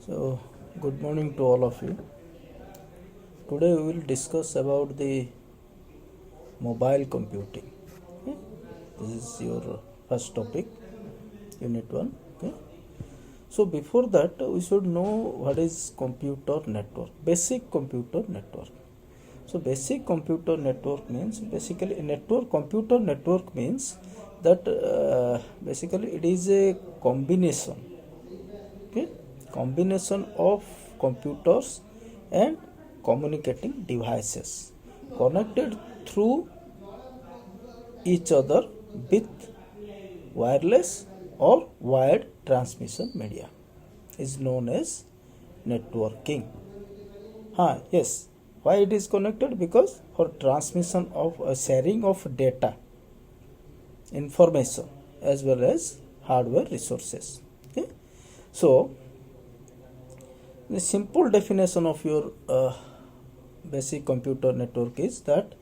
So, good morning to all of you. Today we will discuss about the mobile computing. Okay? This is your first topic, Unit 1. Okay? So, before that, we should know what is computer network, basic computer network. So, basic computer network means basically a network, computer network means that basically it is a combination, okay, combination of computers and communicating devices connected through each other with wireless or wired transmission media is known as networking. Yes, why it is connected? Because for transmission of sharing of data, information as well as hardware resources. Okay, so the simple definition of your basic computer network is that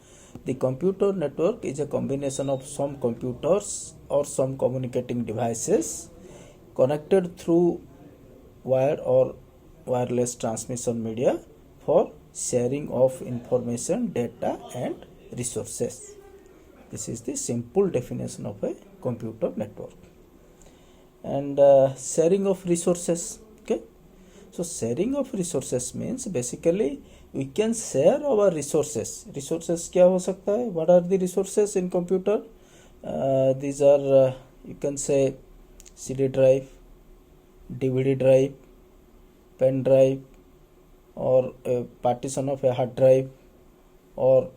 the computer network is a combination of some computers or some communicating devices connected through wired or wireless transmission media for sharing of information, data and resources. This is the simple definition of a computer network. And sharing of resources. Okay, so sharing of resources means basically we can share our resources. Resources क्या हो सकता है? What are the resources in computer? These are you can say CD drive, DVD drive, pen drive, or a partition of a hard drive, or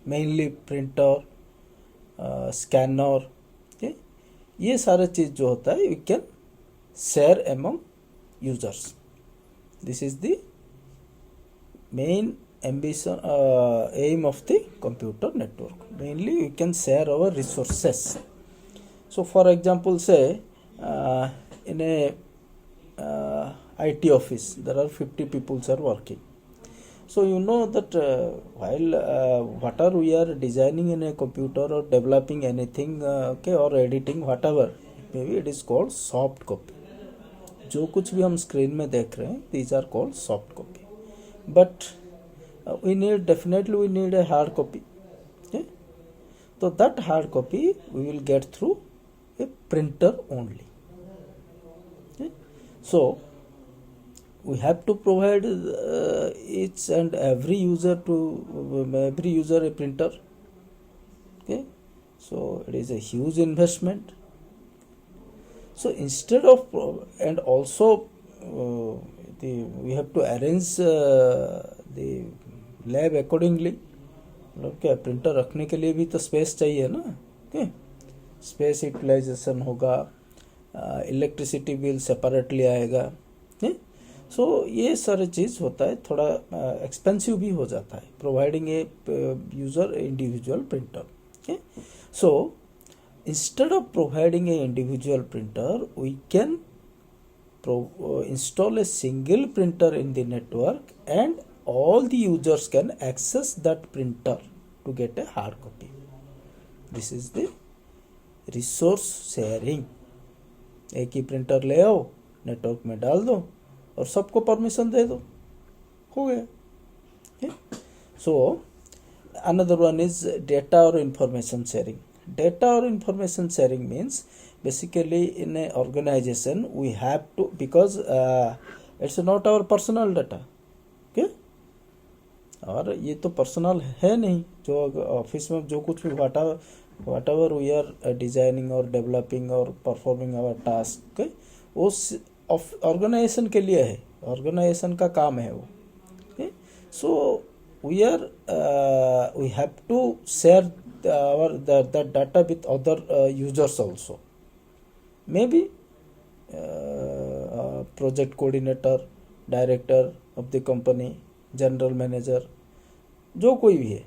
mainly printer, scanner. Okay? ये सारा चीज जो होता है we can share among users. This is the main ambition, aim of the computer network. Mainly we can share our resources. So for example, say in a IT office there are 50 people are working. So you know that while whatever we are designing in a computer or developing anything, okay, or editing whatever, maybe it is called soft copy. जो कुछ भी हम screen में देख रहे हैं, these are called soft copy. But we need a hard copy. Okay? So that hard copy we will get through a printer only. Okay? So we have to provide each and every user a printer. Okay, so it is a huge investment. So instead of and also we have to arrange the lab accordingly. मतलब क्या printer रखने के लिए भी तो space चाहिए ना. Okay, space utilization होगा, इलेक्ट्रिसिटी बिल सेपरेटली आएगा. सो ये सारी चीज़ होता है, थोड़ा एक्सपेंसिव भी हो जाता है providing a user individual printer. Okay, so instead of providing a individual printer, we can install a single printer in the network and all the users can access that printer to get a hard copy. This is the resource sharing. एक ही printer ले आओ, network में डाल दो और सबको permission दे दो, हो गया. So another one is data or information sharing. Data or information sharing means basically in a organization we have to, because it's not our personal data. Okay, और ये तो पर्सनल है नहीं. जो ऑफिस में जो कुछ भी whatever we are designing or developing or performing our task, okay, उस ऑर्गेनाइजेशन के लिए है, ऑर्गेनाइजेशन का काम है वो. okay? So we have to share the data with other users also. Maybe project coordinator, director of the company, general manager, जो कोई भी है,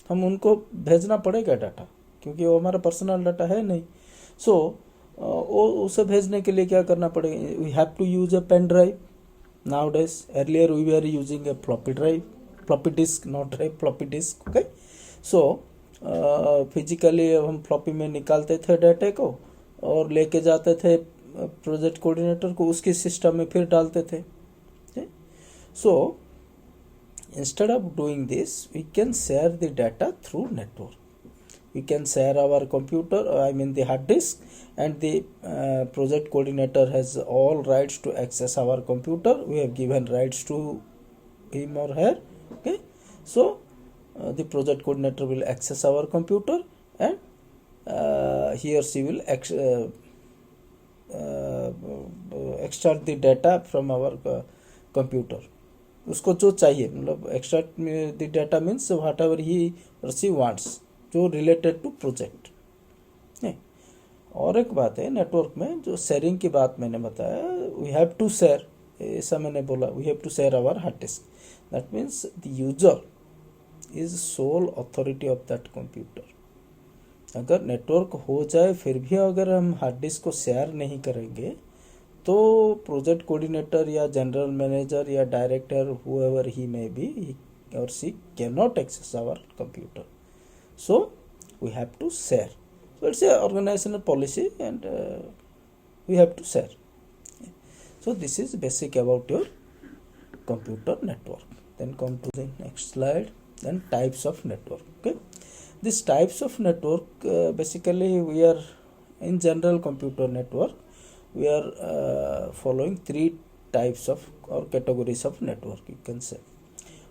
हम उनको भेजना पड़ेगा डाटा, क्योंकि वो हमारा पर्सनल डाटा है नहीं. सो उसे भेजने के लिए क्या करना पड़ेगा? We have to use a pen drive. Nowadays, earlier we were using a floppy drive, floppy disk, not drive, floppy disk. Okay, so physically हम फ्लॉपी में निकालते थे डाटे को और लेके जाते थे प्रोजेक्ट कोऑर्डिनेटर को उसके सिस्टम में फिर डालते थे। सो instead of doing this, we can share the data through network. We can share our computer, I mean the hard disk, and the project coordinator has all rights to access our computer. We have given rights to him or her. Okay, so the project coordinator will access our computer, and he or she will extract the data from our computer. उसको जो चाहिए, मतलब extract the data means what ever he और सी wants, जो related to project. नहीं, और एक बात है नेटवर्क में जो शेयरिंग की बात मैंने बताया, वी हैव टू शेयर, ऐसा मैंने बोला, we have to share our hard disk. That means the user is sole authority of that computer. अगर नेटवर्क हो जाए फिर भी अगर हम हार्ड डिस्क को शेयर नहीं करेंगे तो प्रोजेक्ट कोऑर्डिनेटर या जनरल मैनेजर या director whoever he may be, he or she cannot access our computer. So we have to share. So it's a organizational policy, and we have to share. So this is basic about your computer network. Then come to the next slide. Then types of network. Okay, these types of network, basically we are in general computer network. We are following three types of or categories of network, you can say.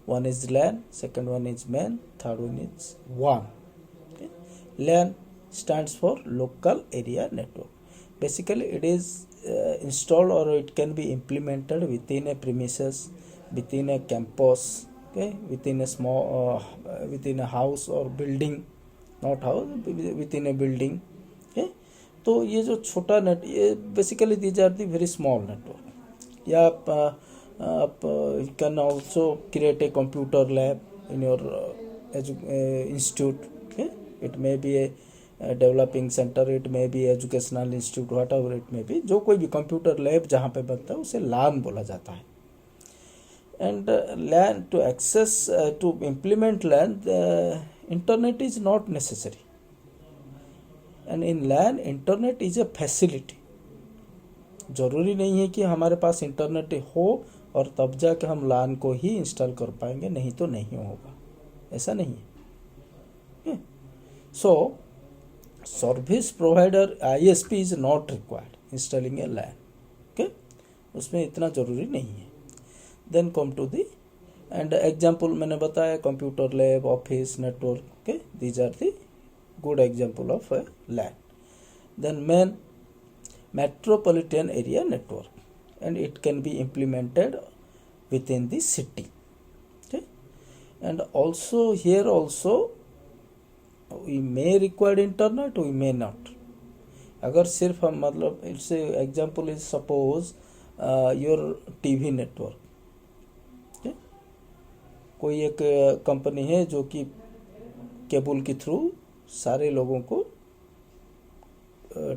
One is LAN, second one is MAN, third one is WAN. Okay. LAN stands for local area network. Basically it is installed or it can be implemented within a premises, within a campus, okay, within a small within a house or building, not house, within a building. Okay. तो ये जो छोटा net, ये basically these are the very small network. या आप you can also create a computer lab in your institute. It may be a developing centre, it may be educational institute, whatever it may be, जो कोई भी computer lab जहाँ पे बनता है उसे लैन बोला जाता है। And LAN to access to implement LAN, internet is not necessary, and in LAN internet is a facility. जरूरी नहीं है कि हमारे पास इंटरनेट हो और तब जाके हम लैन को ही इंस्टॉल कर पाएंगे, नहीं तो नहीं होगा, ऐसा नहीं है। So service provider ISP is not required installing a LAN. Okay, उसमें इतना जरूरी नहीं है। Then come to the and example मैंने बताया, computer lab, office, network. Okay, these are the good example of a LAN. Then MAN, metropolitan area network, and it can be implemented within the city. Okay, and also here also we may require internet, we may not. अगर सिर्फ हम मतलब it's example is suppose your TV network. कोई एक company है जो कि cable के थ्रू सारे लोगों को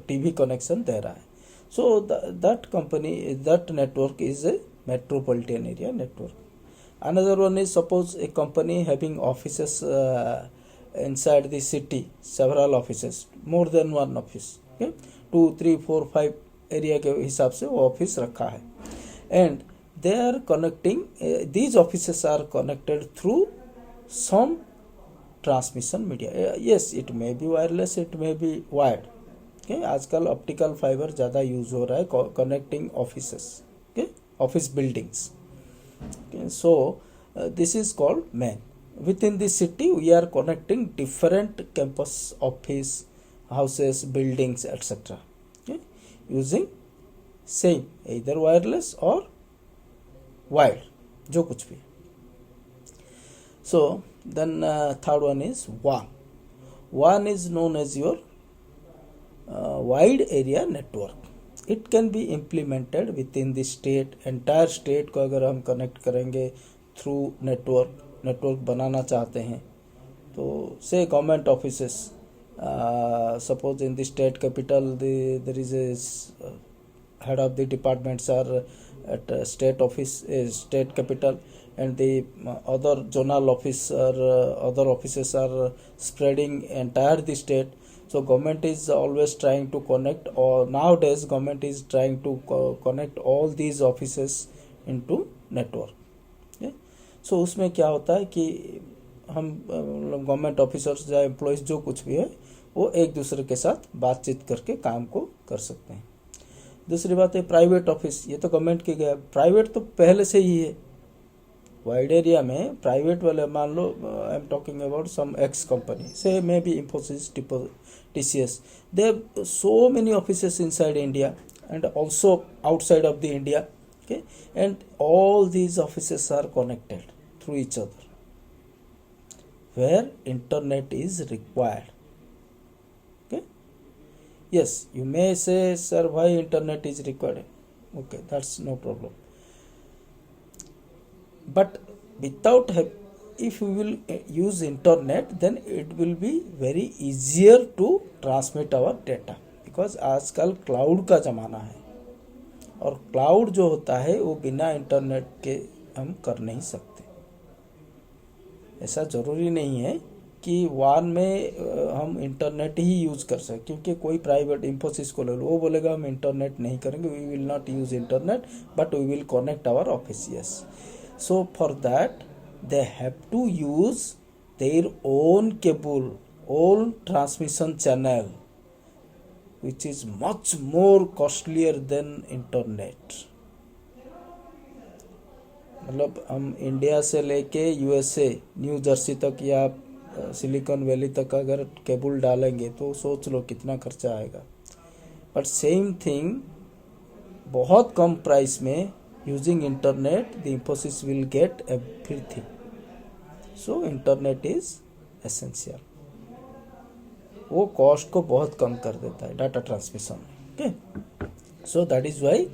TV कनेक्शन दे रहा है। So that company, that network is a metropolitan area network. Another one is suppose A company having offices inside the city, several offices, more than one office, okay, 2 3 4 5 area के हिसाब से वो office रखा है, and they are connecting, these offices are connected through some transmission media. Yes, it may be wireless, it may be wired. Okay, आजकल optical fibre ज़्यादा use हो रहा है connecting offices, okay, office buildings. So this is called MAN. Within the city, we are connecting different campus, office, houses, buildings, etc. Okay? Using same either wireless or wired, जो कुछ भी। So then third one is WAN. WAN is known as your wide area network. It can be implemented within the state, entire state को अगर हम connect करेंगे through network बनाना चाहते हैं तो say government offices, suppose in the state capital there is a head of the departments are at state office, state capital, and the other zonal office और other offices are spreading entire the state. So government is always trying to connect, or nowadays government is trying to connect all these offices into network. okay? So उसमें क्या होता है कि हम government officers या employees जो कुछ भी है वो एक दूसरे के साथ बातचीत करके काम को कर सकते हैं. दूसरी बात है प्राइवेट ऑफिस, ये तो गवर्नमेंट की गया, प्राइवेट तो पहले से ही है. वाइड एरिया में प्राइवेट वाले मान लो, I am talking about some X company, say maybe Infosys, TCS, they have so many offices inside India and also outside of the India. Okay, and all these offices are connected through each other where internet is required. Okay, yes, you may say, sir, why internet is required? Okay, that's no problem, but without if we will use internet, then it will be very easier to transmit our data, because आजकल cloud का ज़माना है और cloud जो होता है वो बिना इंटरनेट के हम कर नहीं सकते. ऐसा ज़रूरी नहीं है कि वन में हम इंटरनेट ही यूज़ कर सकते, क्योंकि कोई प्राइवेट इंफोसिस को ले लो, वो बोलेगा हम इंटरनेट नहीं करेंगे, we will not use internet but we will connect our office. Yes, so for that they have to use their own cable, own transmission channel, which is much more costlier than internet. मतलब हम India से लेके USA, new Jersey तक या silicon valley तक अगर cable डालेंगे तो सोच लो कितना खर्चा आएगा. बट सेम थिंग बहुत कम प्राइस में using internet, the Infosys will get everything. So internet is essential. वो कॉस्ट को बहुत कम कर देता है डाटा ट्रांसमिशन में. Okay, so that is why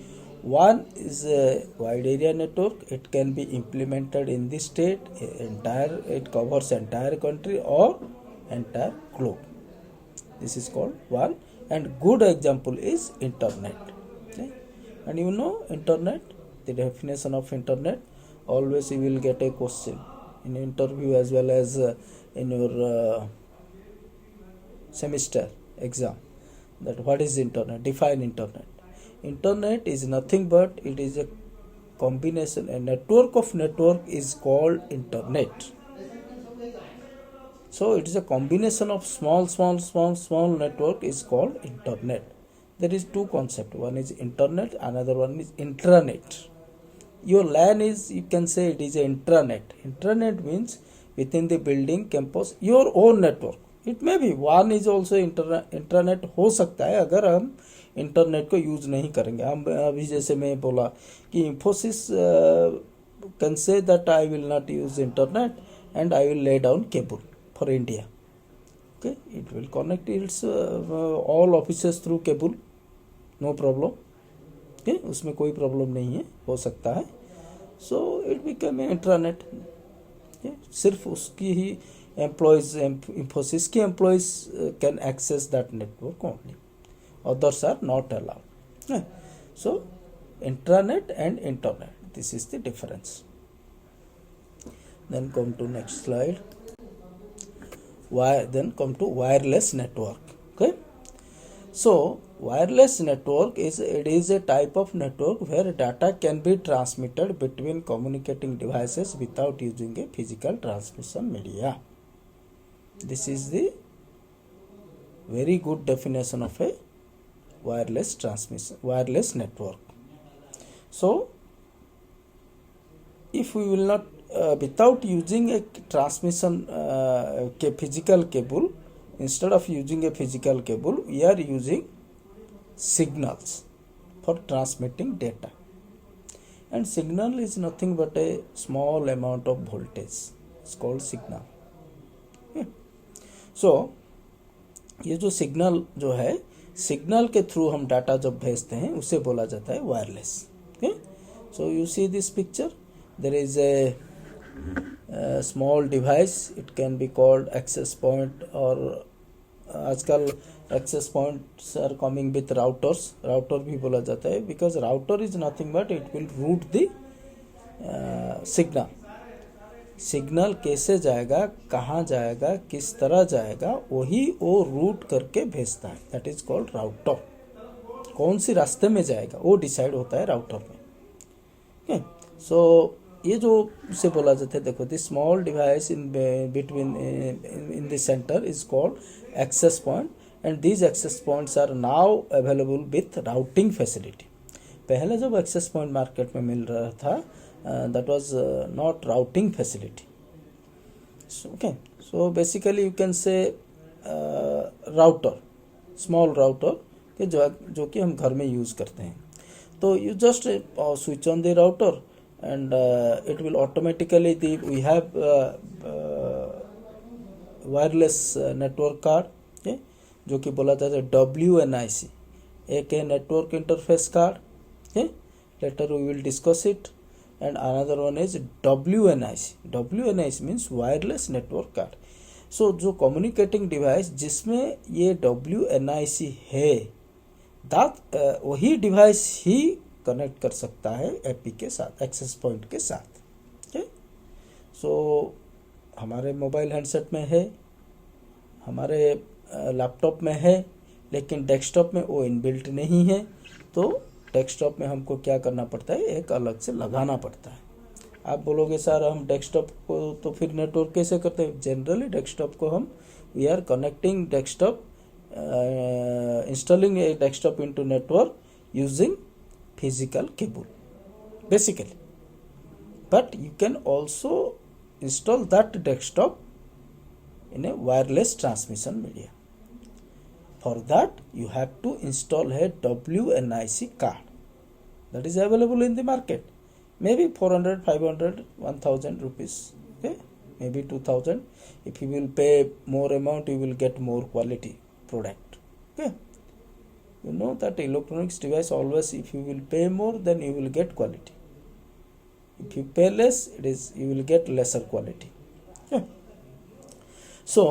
one is a wide area network. It can be implemented in the state, it covers entire country or entire globe. This is called one, and good example is internet. Okay? And you know internet, the definition of internet, always you will get a question in interview as well as in your semester exam, that what is internet, define internet. Internet is nothing but it is a combination, a network of network is called internet. So it is a combination of small network is called internet. There is two concepts, one is internet, another one is intranet. Your LAN is, you can say it is a intranet. Intranet means within the building campus your own network. It may be one is also intranet हो सकता है अगर हम internet को use नहीं करेंगे. हम अभी जैसे मैं बोला कि Infosys can say that I will not use internet and I will lay down cable for India. Okay, it will connect its all offices through cable, no problem. Okay, उसमें कोई प्रॉब्लम नहीं है, हो सकता है. So it become intranet. सिर्फ उसकी ही एम्प्लॉयज, इंफोसिस की employees can access that network only, others are not allowed. So intranet and internet, this is the difference. Then come to next slide. Then come to wireless network. Okay, so wireless network is a type of network where data can be transmitted between communicating devices without using a physical transmission media. This is the very good definition of a wireless transmission, wireless network. So if we will not without using a transmission physical cable, instead of using a physical cable, we are using signals for transmitting data, and signal is nothing but a small amount of voltage. It's called signal. So ये जो signal जो है, signal के through हम data जब भेजते हैं उसे बोला जाता है wireless. Okay, so you see this picture, there is a small device, it can be called access point, और आजकल access points are coming with routers. Router भी बोला जाता है because router is nothing but it will route the signal. Signal कैसे जाएगा, कहाँ जाएगा, किस तरह जाएगा, वही वो रूट करके भेजता है, दैट इज कॉल्ड राउटर। कौन सी रास्ते में जाएगा वो डिसाइड होता है राउटर में। सो ये जो से बोला जाता है, देखो this small device in between in the centre is called access point, and these access points are now available with routing facility. पहले जब एक्सेस पॉइंट मार्केट में मिल रहा था, that was not routing facility. Okay, so basically you can say router, small router के जो कि हम घर में यूज करते हैं। तो you just switch on the router and it will automatically we have wireless network card, okay, जो कि बोला जाता है WNIC, एक है network interface card, okay, later we will discuss it, and another one is WNIC. WNIC means wireless network card. So जो communicating device जिसमें ये WNIC है, वही डिवाइस ही कनेक्ट कर सकता है एपी के साथ, एक्सेस पॉइंट के साथ। ओके, सो हमारे मोबाइल हैंडसेट में है, हमारे लैपटॉप में है, लेकिन डेस्कटॉप में वो इनबिल्ट नहीं है। तो डेस्कटॉप में हमको क्या करना पड़ता है, एक अलग से लगाना पड़ता है। आप बोलोगे सर हम डेस्कटॉप को तो फिर नेटवर्क कैसे करते हैं? जनरली डेस्कटॉप को हम we are connecting desktop, installing a desktop into network using physical cable basically, but you can also install that desktop in a wireless transmission media. For that you have to install a WNIC card that is available in the market, maybe 400, 500, 1000 rupees, okay, maybe 2000. If you will pay more amount, you will get more quality product. Okay, you know that electronics device always, if you will pay more, then you will get quality. If you pay less, you will get lesser quality. Okay. So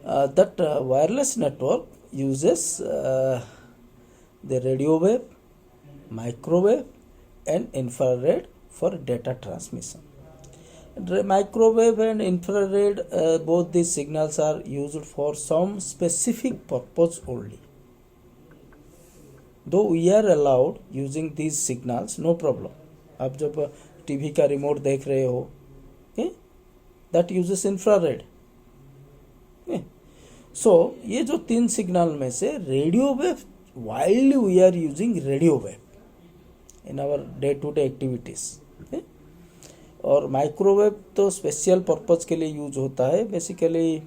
that wireless network uses the radio wave, microwave and infrared for data transmission. Microwave and infrared, both these signals are used for some specific purpose only. Though we are allowed using these signals, no problem. आप जब TV का remote देख रहे हो, that uses infrared. So ये जो तीन signal में से radio wave, while we are using radio wave in our day-to-day activities, और माइक्रोवेव तो स्पेशल पर्पज के लिए यूज होता है, basically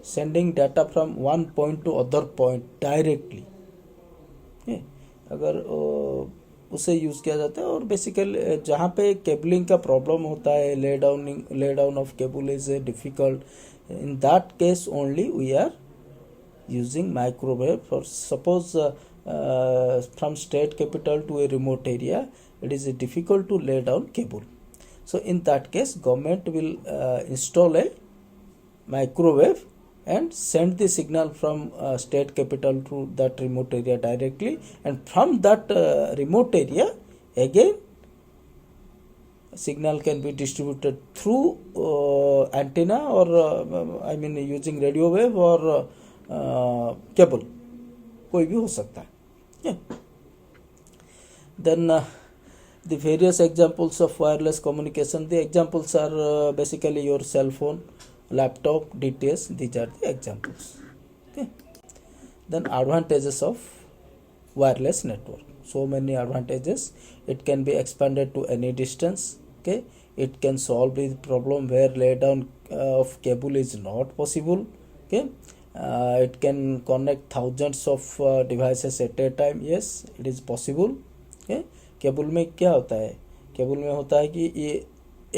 sending data from one point two other point directly, अगर उसे यूज़ किया जाता है। और बेसिकली जहाँ पे केबलिंग का प्रॉब्लम होता है, lay down of cable is difficult, in that case only we are using microwave. For suppose from state capital to a remote area, it is difficult to lay down cable. So in that case, government will install a microwave and send the signal from state capital to that remote area directly, and from that remote area again signal can be distributed through antenna or I mean using radio wave or cable, कोई भी हो सकता है। Yeah. Then the various examples of wireless communication, the examples are basically your cell phone, laptop, DTS, these are the examples. Okay. Then advantages of wireless network, so many advantages. It can be expanded to any distance. Okay, it can solve the problem where laydown of cable is not possible. Okay, it can connect thousands of devices at a time. Yes, it is possible. Okay, cable में क्या होता है, cable में होता है कि ये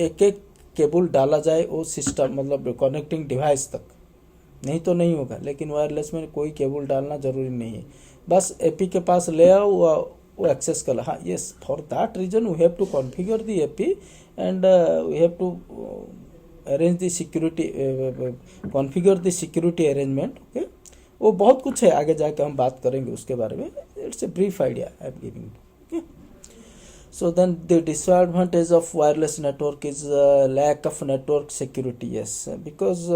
एक एक केबल डाला जाए वो सिस्टम, मतलब कनेक्टिंग डिवाइस तक, नहीं तो नहीं होगा। लेकिन वायरलेस में कोई केबल डालना जरूरी नहीं है, बस एपी के पास ले आओ, वो एक्सेस कर। हाँ, yes, for that reason we have to configure the AP and we have to arrange the security, configure the security arrangement. Okay, वो बहुत कुछ है, आगे जाके हम बात करेंगे उसके बारे में। It's a brief idea I am giving. So then the disadvantage of wireless network is lack of network security. Yes, because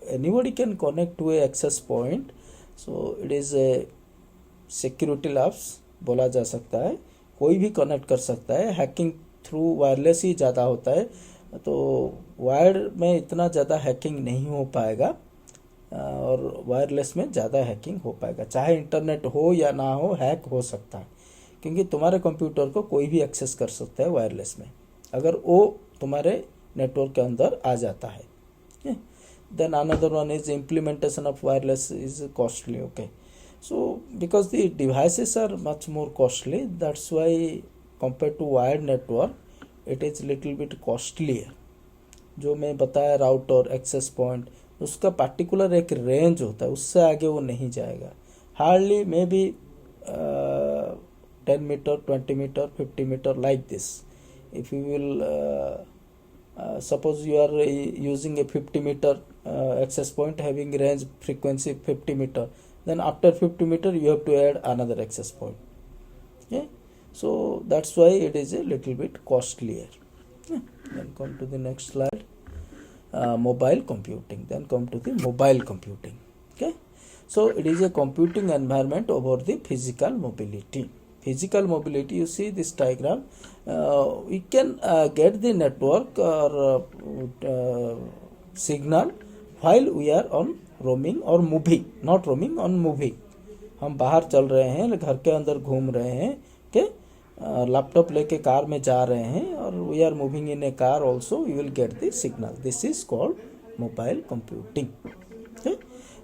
anybody can connect to a access point, so it is a security lapse बोला जा सकता है. कोई भी connect कर सकता है. Hacking through wireless ही ज़्यादा होता है, तो वायर में इतना ज़्यादा हैकिंग नहीं हो पाएगा और वायरलेस में ज़्यादा हैकिंग हो पाएगा. चाहे इंटरनेट हो या ना हो, हैक हो सकता है, क्योंकि तुम्हारे कंप्यूटर को कोई भी एक्सेस कर सकता है वायरलेस में, अगर वो तुम्हारे नेटवर्क के अंदर आ जाता है. Then another one is implementation of wireless is costly. Okay, so because the devices are much more costly, that's why compare to wired network it is little bit costlier. जो मैं बताया राउटर एक्सेस पॉइंट, उसका particular एक range होता है, उससे आगे वो नहीं जाएगा. Hardly may be 10 meter, 20 meter, 50 meter, like this. If you will suppose you are using a 50 meter access point having range frequency 50 meter, then after 50 meter you have to add another access point. Okay, so that's why it is a little bit costlier. Then come to the next slide. Mobile computing. Then come to the mobile computing. Okay, so it is a computing environment over the physical mobility. Physical mobility, you see this diagram, we can get the network or signal while we are on roaming or moving, not roaming, on moving. हम बाहर चल रहे हैं, घर के अंदर घूम रहे हैं, के लैपटॉप लेके कार में जा रहे हैं, और we are moving in a car also, we will get the signal. This is called mobile computing.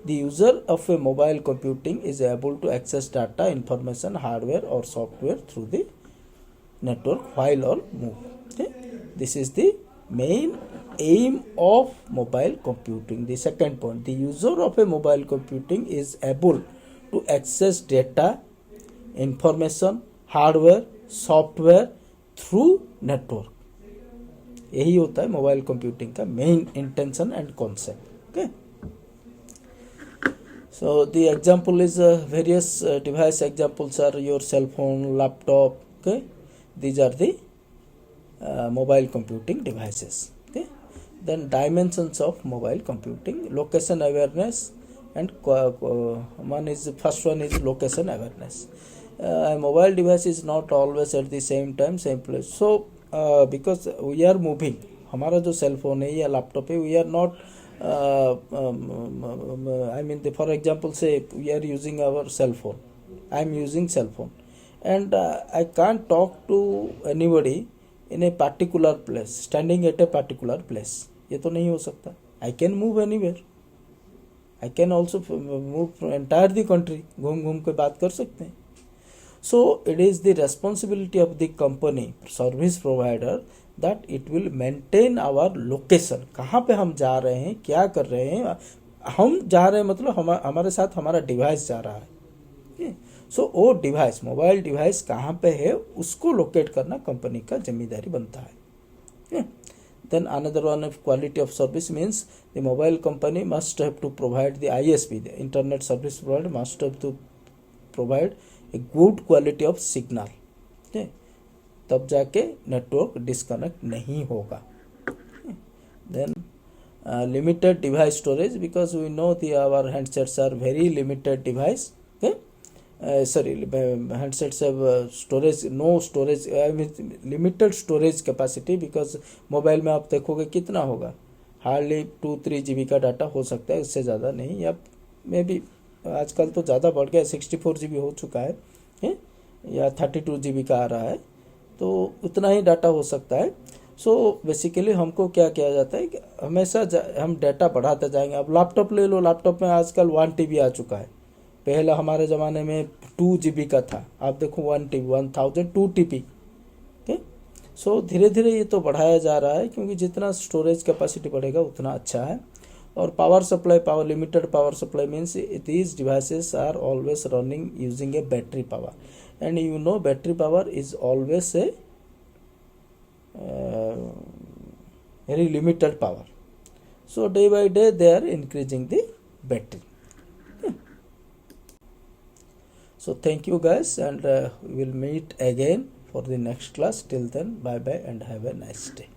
The user of a mobile computing is able to access data, information, hardware or software through the network while on move. Okay? This is the main aim of mobile computing. The second point, the user of a mobile computing is able to access data, information, hardware, software through network. यही होता है mobile computing का main intention and concept. Okay, so the example is various device examples are your cell phone, laptop. Okay, these are the mobile computing devices. Okay, then dimensions of mobile computing: location awareness, and first one is location awareness. A mobile device is not always at the same time same place. So because we are moving, हमारा जो cell phone है या laptop है, we are not I mean, for example, say we are using our cell phone. I am using cell phone, and I can't talk to anybody in a particular place, standing at a particular place. ये तो नहीं हो सकता. I can move anywhere. I can also move from entire the country. घूम घूम के बात कर सकते हैं. So it is the responsibility of the company, service provider, that it will maintain our location. कहाँ पे हम जा रहे हैं, क्या कर रहे हैं. हम जा रहे हैं मतलब हमारे साथ हमारा डिवाइस जा रहा है. सो वो डिवाइस, मोबाइल डिवाइस कहाँ पे है, उसको लोकेट करना कंपनी का जिम्मेदारी बनता है. Then another one of quality of service means the mobile company must have to provide the ISP, the internet service provider must have to provide a good quality of signal. तब जाके network disconnect नहीं होगा. Then limited device storage, because we know the our handsets are very limited device. sorry, handsets have no storage, I mean limited storage capacity, because mobile में आप देखोगे कितना होगा, hardly 2-3 GB का डाटा हो सकता है, इससे ज़्यादा नहीं. या मे बी आजकल तो ज़्यादा बढ़ गया, 64 GB हो चुका है, या 32 GB का आ रहा है, तो उतना ही डाटा हो सकता है. सो बेसिकली हमको क्या किया जाता है कि हमेशा हम डाटा बढ़ाते जाएंगे. अब लैपटॉप ले लो, लैपटॉप में आजकल 1 TB आ चुका है. पहले हमारे ज़माने में 2 GB का था, आप देखो 1 TB 1002 TB. ओके, सो धीरे धीरे ये तो बढ़ाया जा रहा है, क्योंकि जितना स्टोरेज कैपेसिटी बढ़ेगा उतना अच्छा है. और power supply, power limited power supply means these devices are always running using a battery power, and you know battery power is always a very limited power. So day by day they are increasing the battery. So thank you guys, and we will meet again for the next class. Till then, bye bye and have a nice day.